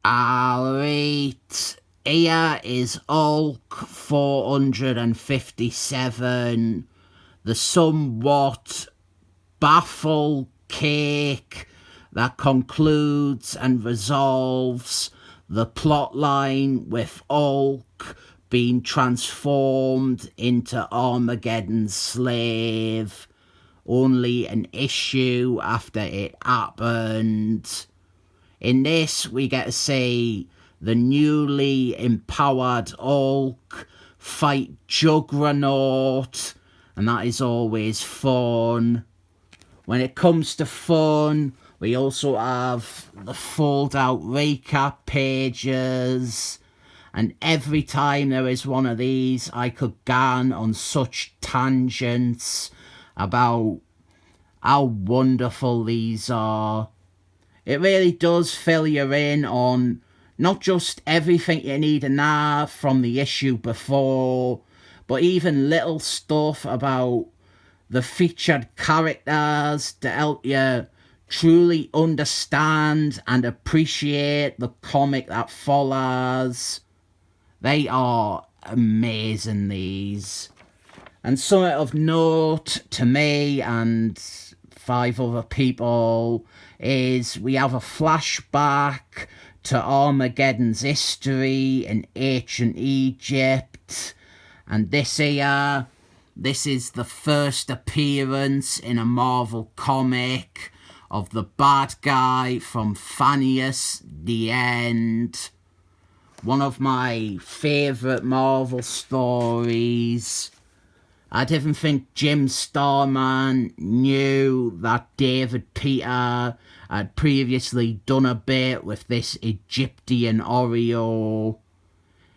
Alright, here is Hulk 457, the somewhat baffled cake that concludes and resolves the plotline with Hulk being transformed into Armageddon's slave, only an issue after it happened. In this, we get to see the newly empowered Hulk fight Juggernaut, and that is always fun. When it comes to fun, we also have the fold-out recap pages, and every time there is one of these, I could go on such tangents about how wonderful these are. It really does fill you in on not just everything you need to know from the issue before, but even little stuff about the featured characters to help you truly understand and appreciate the comic that follows. They are amazing, these. And something of note to me and 5 other people is we have a flashback to Armageddon's history in ancient Egypt, and this is the first appearance in a Marvel comic of the bad guy from Thanius the End. One of my favourite Marvel stories. I didn't think Jim Starman knew that David Peter had previously done a bit with this Egyptian Oreo.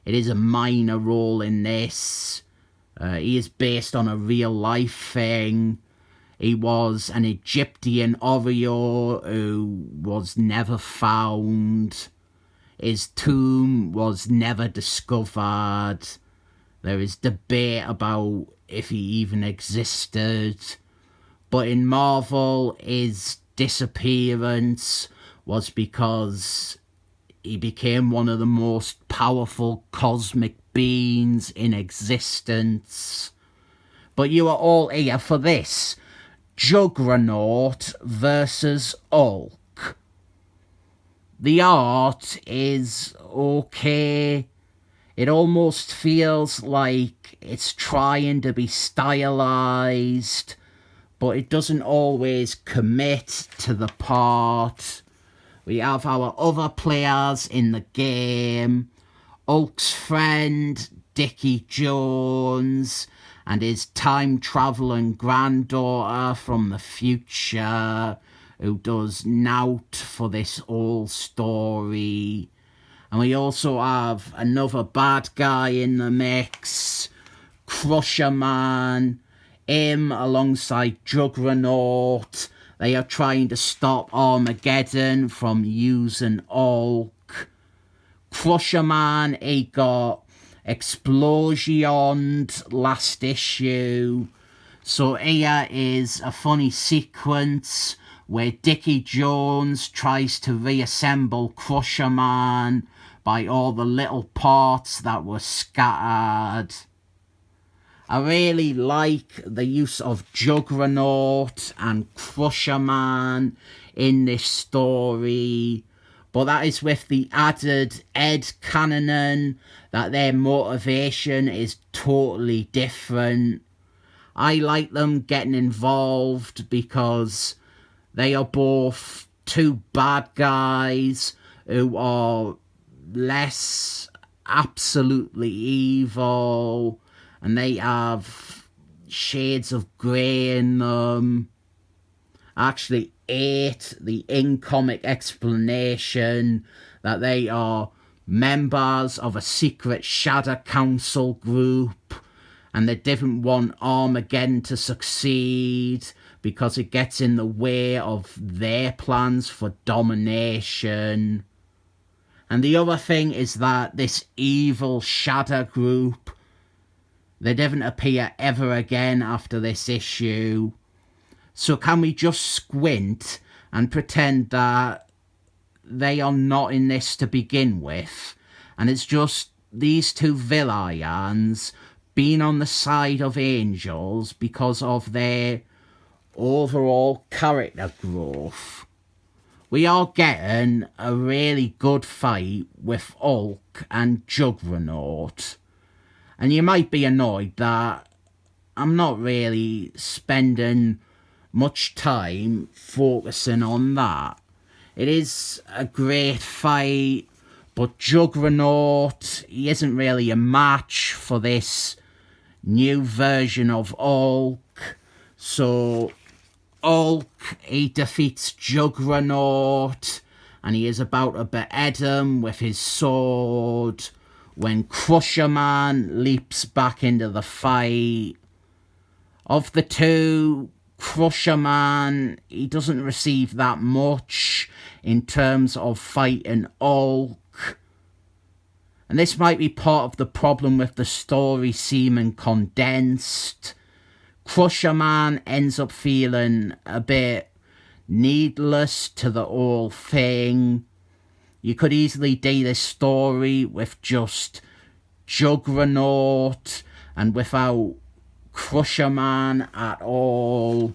It is a minor role in this. He is based on a real life thing. He was an Egyptian Oreo who was never found. His tomb was never discovered. There is debate about if he even existed. But in Marvel, his disappearance was because he became one of the most powerful cosmic beings in existence. But you are all here for this. Juggernaut versus Hulk. The art is okay. It almost feels like it's trying to be stylized, but it doesn't always commit to the part. We have our other players in the game, Hulk's friend, Dickie Jones, and his time-travelling granddaughter from the future, who does naught for this whole story. And we also have another bad guy in the mix, Crusher Man. Him alongside Juggernaut. They are trying to stop Armageddon from using Hulk. Crusher Man, he got explosioned last issue. So here is a funny sequence where Dickie Jones tries to reassemble Crusher Man by all the little parts that were scattered. I really like the use of Juggernaut and Crusher Man in this story, but that is with the added headcanon that their motivation is totally different. I like them getting involved because they are both two bad guys who are less absolutely evil, and they have shades of grey in them. I actually hate the in-comic explanation that they are members of a secret Shadow Council group, and they didn't want Armageddon to succeed because it gets in the way of their plans for domination. And the other thing is that this evil Shadow group, they didn't appear ever again after this issue. So can we just squint and pretend that they are not in this to begin with. And it's just these two villains being on the side of angels because of their overall character growth. We are getting a really good fight with Hulk and Juggernaut. And you might be annoyed that I'm not really spending much time focusing on that. It is a great fight, but Juggernaut, he isn't really a match for this new version of Hulk. So Hulk, he defeats Juggernaut, and he is about to behead him with his sword when Crusher Man leaps back into the fight. Of the two, Crusher Man, he doesn't receive that much in terms of fighting Hulk. And this might be part of the problem with the story seeming condensed. Crusher Man ends up feeling a bit needless to the whole thing. You could easily do this story with just Juggernaut and without Crusher Man at all.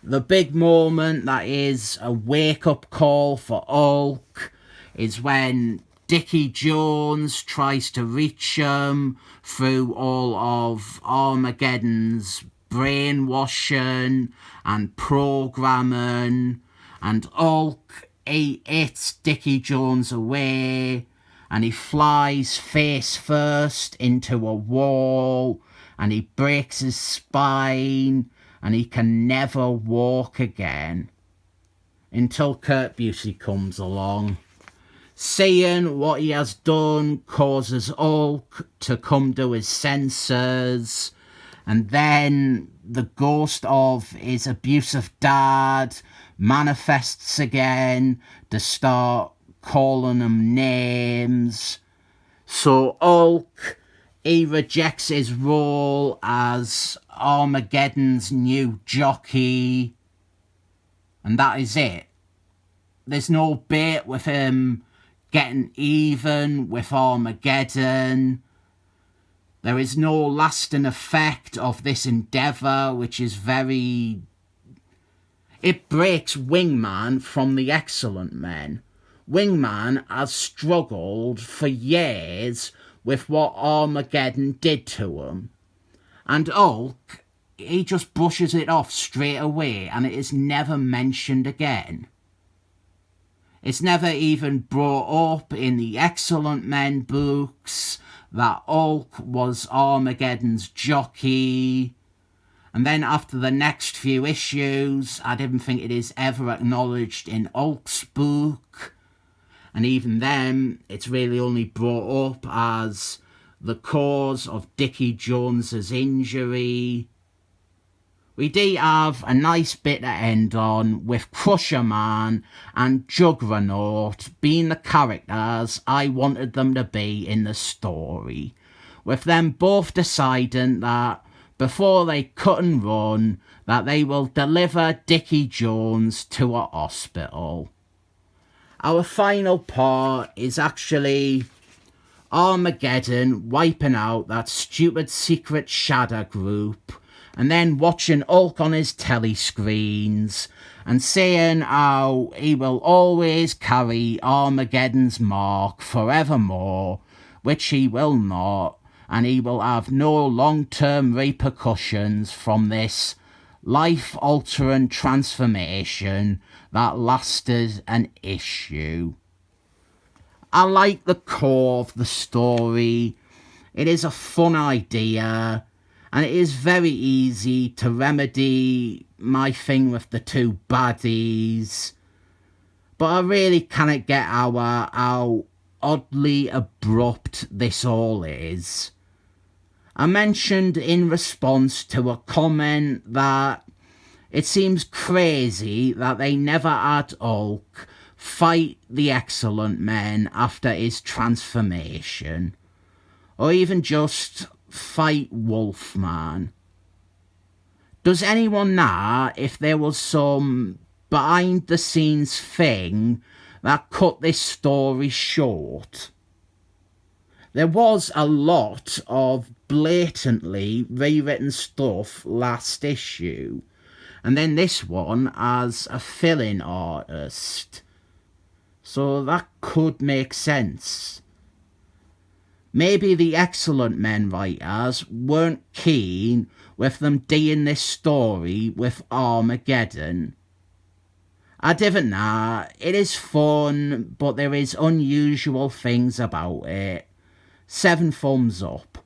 The big moment that is a wake-up call for Hulk is when Dickie Jones tries to reach him through all of Armageddon's brainwashing and programming, and Hulk, he hits Dickie Jones away and he flies face first into a wall and he breaks his spine and he can never walk again until Kurt Busey comes along. Seeing what he has done causes Hulk to come to his senses, and then the ghost of his abusive dad manifests again to start calling him names. So Hulk, he rejects his role as Armageddon's new jockey, and that is it. There's no bait with him getting even with Armageddon. There is no lasting effect of this endeavour, which is very... It breaks Wingman from the Excellent Men. Wingman has struggled for years with what Armageddon did to him. And Hulk, he just brushes it off straight away and it is never mentioned again. It's never even brought up in the Excellent Men books that Hulk was Armageddon's jockey. And then after the next few issues, I didn't think it is ever acknowledged in Hulk's book. And even then, it's really only brought up as the cause of Dickie Jones's injury. We do have a nice bit to end on with Crusher Man and Juggernaut being the characters I wanted them to be in the story, with them both deciding that before they cut and run, that they will deliver Dickie Jones to a hospital. Our final part is actually Armageddon wiping out that stupid secret shadow group, and then watching Hulk on his telly screens and saying how he will always carry Armageddon's mark forevermore, which he will not, and he will have no long-term repercussions from this life-altering transformation that lasted an issue. I like the core of the story. It is a fun idea, and it is very easy to remedy my thing with the two baddies. But I really cannot get how oddly abrupt this all is. I mentioned in response to a comment that it seems crazy that they never had Hulk fight the Excellent Men after his transformation, or even just fight Wolfman. Does anyone know if there was some behind the scenes thing that cut this story short. There was a lot of blatantly rewritten stuff last issue, and then this one as a fill-in artist. So that could make sense. Maybe the Excellent Men writers weren't keen with them doing this story with Armageddon. I don't know, it is fun, but there is unusual things about it. 7 thumbs up.